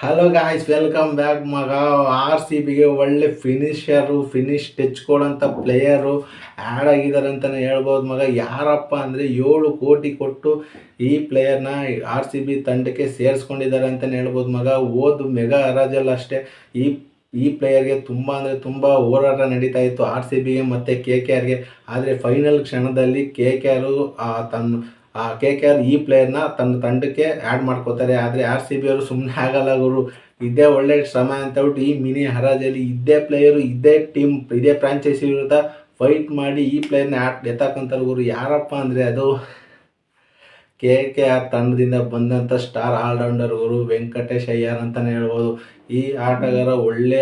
Hello guys, welcome back ಮಗ. R C ಬಿಗೆ ಒಳ್ಳೆ ಫಿನಿಶ್ ಟಚ್ ಕೊಡೋಂಥ ಪ್ಲೇಯರು ಆ್ಯಡ್ ಆಗಿದ್ದಾರೆ ಅಂತಲೇ ಹೇಳ್ಬೋದು ಮಗ. ಯಾರಪ್ಪ ಅಂದರೆ 7 ಕೋಟಿ ಕೊಟ್ಟು ಈ ಪ್ಲೇಯರ್ನ ಆರ್ ಸಿ ಬಿ ತಂಡಕ್ಕೆ ಸೇರಿಸ್ಕೊಂಡಿದ್ದಾರೆ ಅಂತಲೇ ಹೇಳ್ಬೋದು ಮಗ. ಓದು ಮೆಗಾ ಹರಾಜಲ್ಲಿ ಅಷ್ಟೇ ಈ ಪ್ಲೇಯರ್ಗೆ ತುಂಬ ಅಂದರೆ ತುಂಬ ಹೋರಾಟ ನಡೀತಾ ಇತ್ತು ಆರ್ ಸಿ ಬಿಗೆ ಮತ್ತು ಕೆ ಕೆ ಆರ್ಗೆ. ಆದರೆ ಫೈನಲ್ ಕ್ಷಣದಲ್ಲಿ ಕೆ ಕೆ ಆರ್ ಈ ಪ್ಲೇಯರ್ನ ತನ್ನ ತಂಡಕ್ಕೆ ಆ್ಯಡ್ ಮಾಡ್ಕೋತಾರೆ. ಆದರೆ ಆರ್ ಸಿ ಬಿ ಅವರು ಸುಮ್ಮನೆ ಆಗಲ್ಲ ಗುರು. ಇದೇ ಒಳ್ಳೆ ಶ್ರಮ ಅಂತ ಹೇಳ್ಬಿಟ್ಟು ಈ ಮಿನಿ ಹರಾಜಲ್ಲಿ ಇದೇ ಪ್ಲೇಯರು, ಇದೇ ಟೀಮ್, ಇದೇ ಫ್ರಾಂಚೈಸಿ ವಿರುದ್ಧ ಫೈಟ್ ಮಾಡಿ ಈ ಪ್ಲೇಯರ್ನ ಎತ್ತಾಕೊಂತಾರೆ ಗುರು. ಯಾರಪ್ಪ ಅಂದರೆ ಅದು ಕೆ ಕೆ ಆರ್ ತಂಡದಿಂದ ಬಂದಂಥ ಸ್ಟಾರ್ ಆಲ್ರೌಂಡರ್ ಗುರು ವೆಂಕಟೇಶ್ ಅಯ್ಯರ್ ಅಂತಲೇ ಹೇಳ್ಬೋದು. ಈ ಆಟಗಾರ ಒಳ್ಳೆ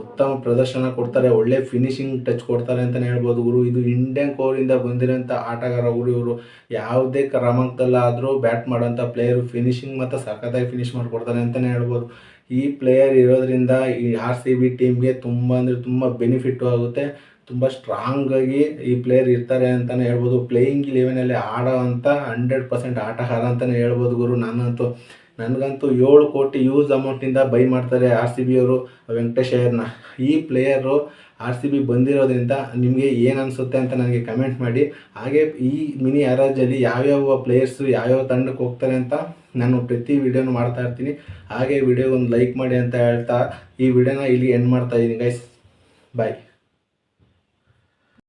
ಉತ್ತಮ ಪ್ರದರ್ಶನ ಕೊಡ್ತಾರೆ, ಒಳ್ಳೆ ಫಿನಿಶಿಂಗ್ ಟಚ್ ಕೊಡ್ತಾರೆ ಅಂತಲೇ ಹೇಳ್ಬೋದು ಗುರು. ಇದು ಇಂಡಿಯನ್ ಕೋರಿಂದ ಬಂದಿರೋಂಥ ಆಟಗಾರ ಗುರು. ಇವರು ಯಾವುದೇ ಕ್ರಮಾಂಕದಲ್ಲಾದರೂ ಬ್ಯಾಟ್ ಮಾಡೋಂಥ ಪ್ಲೇಯರು, ಫಿನಿಶಿಂಗ್ ಮತ್ತು ಸಖತ್ತಾಗಿ ಫಿನಿಶ್ ಮಾಡಿಕೊಡ್ತಾರೆ ಅಂತಲೇ ಹೇಳ್ಬೋದು. ಈ ಪ್ಲೇಯರ್ ಇರೋದ್ರಿಂದ ಈ ಆರ್ ಸಿ ಬಿ ಟೀಮ್ಗೆ ತುಂಬ ಅಂದರೆ ತುಂಬ ಬೆನಿಫಿಟ್ಟು ಆಗುತ್ತೆ. ತುಂಬ ಸ್ಟ್ರಾಂಗಾಗಿ ಈ ಪ್ಲೇಯರ್ ಇರ್ತಾರೆ ಅಂತಲೇ ಹೇಳ್ಬೋದು. ಪ್ಲೇಯಿಂಗ್ 11ಅಲ್ಲಿ ಆಡೋವಂಥ 100% ಆಟಗಾರ ಅಂತಲೇ ಹೇಳ್ಬೋದು ಗುರು. ನನಗಂತೂ 7 ಕೋಟಿ ಯೂಸ್ ಅಮೌಂಟಿಂದ ಬೈ ಮಾಡ್ತಾರೆ ಆರ್ ಸಿ ಬಿ ಅವರು ವೆಂಕಟೇಶ್ ಅಯ್ಯರ್ನ. ಈ ಪ್ಲೇಯರು ಆರ್ ಸಿ ಬಿ ಬಂದಿರೋದ್ರಿಂದ ನಿಮಗೆ ಏನು ಅನಿಸುತ್ತೆ ಅಂತ ನನಗೆ ಕಮೆಂಟ್ ಮಾಡಿ. ಹಾಗೆ ಈ ಮಿನಿ ಹರಾಜಲ್ಲಿ ಯಾವ್ಯಾವ ಪ್ಲೇಯರ್ಸು ಯಾವ್ಯಾವ ತಂಡಕ್ಕೆ ಹೋಗ್ತಾರೆ ಅಂತ ನಾನು ಪ್ರತಿ ವಿಡಿಯೋನು ಮಾಡ್ತಾ ಇರ್ತೀನಿ. ಹಾಗೆ ವಿಡಿಯೋ ಒಂದು ಲೈಕ್ ಮಾಡಿ ಅಂತ ಹೇಳ್ತಾ ಈ ವಿಡಿಯೋನ ಇಲ್ಲಿ ಎಂಡ್ ಮಾಡ್ತಾ ಇದ್ದೀನಿ ಗೈಸ್. ಬಾಯ್.